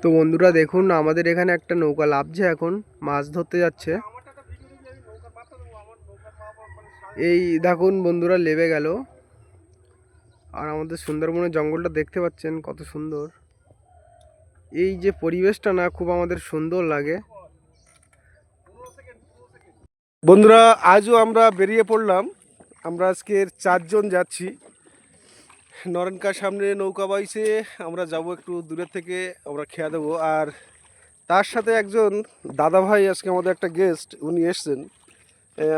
তো বন্ধুরা দেখুন, আমাদের এখানে একটা নৌকা লাভছে, এখন মাছ ধরতে যাচ্ছে। এই দেখুন বন্ধুরা, লেবে গেল। আর আমাদের সুন্দরবনের জঙ্গলটা দেখতে পাচ্ছেন কত সুন্দর। এই যে পরিবেশটা না, খুব আমাদের সুন্দর লাগে। বন্ধুরা, আজও আমরা বেরিয়ে পড়লাম। আমরা আজকের 4 জন যাচ্ছি। নরেনকার সামনে নৌকা বাইছে, আমরা যাব একটু দূরের থেকে, আমরা খেয়া দেবো। আর তার সাথে একজন দাদা ভাই, আজকে আমাদের একটা গেস্ট, উনি এসছেন।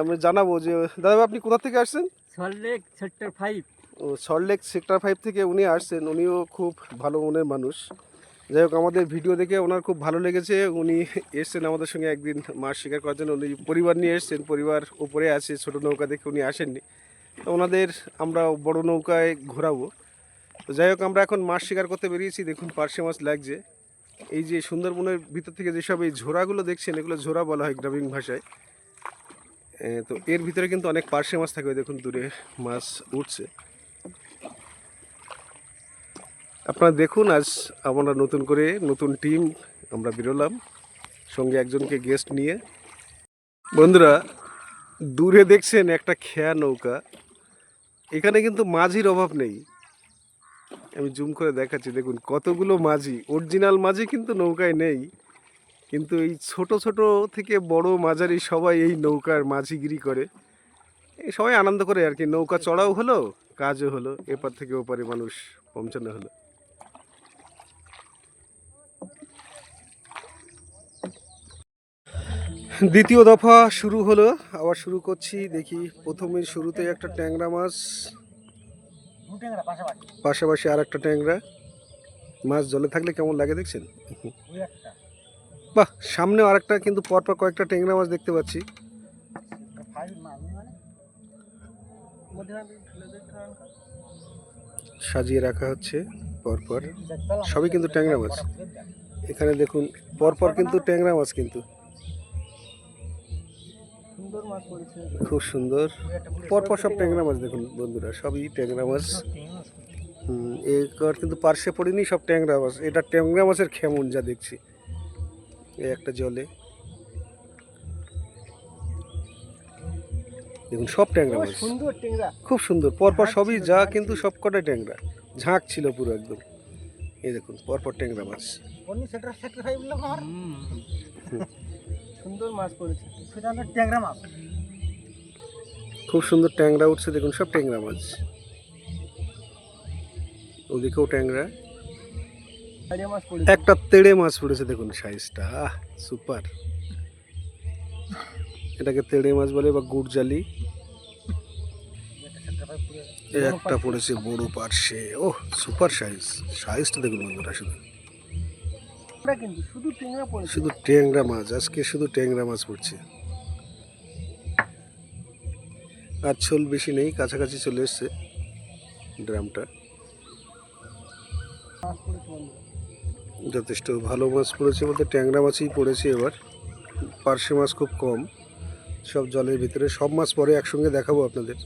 আমি জানাবো যে দাদা ভাই আপনি কোথা থেকে আসছেন? সল্টলেক সেক্টর 5। ও, সল্টলেক সেক্টর 5 থেকে উনি আসছেন। উনিও খুব ভালো মনের মানুষ। যাই হোক, আমাদের ভিডিও দেখে ওনার খুব ভালো লেগেছে। উনি এসছেন আমাদের সঙ্গে একদিন মাছ শিকার করার জন্য। উনি পরিবার নিয়ে এসছেন, পরিবার উপরে আছে, ছোটো নৌকা দেখে উনি আসেননি। তো ওনাদের আমরা বড় নৌকায় ঘোরাবো। তো যাই হোক, আমরা এখন মাছ শিকার করতে বেরিয়েছি। দেখুন পার্শে মাছ লাগছে। এই যে সুন্দরবনের ভিতর থেকে যেসব এই ঝোড়াগুলো দেখছেন, এগুলো ঝোড়া বলা হয় গ্রামীণ ভাষায়। তো এর ভিতরে কিন্তু অনেক পার্শে মাছ থাকবে। দেখুন দূরে মাছ উঠছে। আপনারা দেখুন, আজ আমরা নতুন করে নতুন টিম আমরা বেরোলাম, সঙ্গে একজনকে গেস্ট নিয়ে। বন্ধুরা, দূরে দেখছেন একটা খেয়া নৌকা। এখানে কিন্তু মাঝির অভাব নেই। আমি জুম করে দেখাচ্ছি, দেখুন কতগুলো মাঝি। অরিজিনাল মাঝি কিন্তু নৌকায় নেই, কিন্তু এই ছোট ছোট থেকে বড় মাঝারি সবাই এই নৌকার মাঝিগিরি করে। এই সবাই আনন্দ করে আর কি। নৌকা চড়াও হলো, কাজও হলো, এপার থেকে ওপারে মানুষ পৌঁছানো হলো। দ্বিতীয় দফা শুরু হলো, আবার শুরু করছি। দেখি প্রথমে শুরুতেই একটা ট্যাংরা মাছ, পাশাপাশি আর একটা ট্যাংরা মাছ। জলে থাকলে কেমন লাগে দেখছেন? বাহ, সামনেও আর একটা, কিন্তু পরপর কয়েকটা ট্যাংরা মাছ দেখতে পাচ্ছি। সাজিয়ে রাখা হচ্ছে পরপর, সবই কিন্তু ট্যাংরা মাছ। এখানে দেখুন পরপর কিন্তু ট্যাংরা মাছ, কিন্তু খুব সুন্দর। পরপর সব ট্যাংরা মাছ দেখুন বন্ধুরা, সবই ট্যাংরা মাছ। এর কিন্তু পার্শ্বে পড়িনি, সব ট্যাংরা মাছ। এটা ট্যাংরা মাছের খেমন যা দেখছি। এই একটা জলে দেখুন সব ট্যাংরা মাছ, খুব সুন্দর। পরপর সবই যা, কিন্তু সব কটাই ট্যাংরা, ঝাঁক ছিল পুরো একদম। এই দেখুন পরপর ট্যাংরা মাছ। সুন্দর মাছ পড়েছে, সেটা হলো ট্যাংরা মাছ। খুব সুন্দর ট্যাংরা উঠছে, দেখুন সব ট্যাংরা মাছ। ওদিকেও ট্যাংরা। একটা তেড়ে মাছ পড়েছে, দেখুন সাইজটা সুপার। এটাকে তেড়ে মাছ বলে বা গুড়জালি। একটা পড়েছে বড় পার্শে, ও সুপার সাইজ। সাইজটা দেখুন বন্ধুরা, শুধু ট্যাংরা মাছ। আজকে শুধু ট্যাংরা মাছ পড়ছে। আর ছোল বেশি নেই, কাছাকাছি চলে এসছে ড্রামটা। যথেষ্ট ভালো মাছ পড়েছে, বলতে ট্যাংরা মাছই পড়েছে এবার। পার্শে মাছ খুব কম, সব জলের ভিতরে। সব মাছ পরে একসঙ্গে দেখাবো আপনাদের।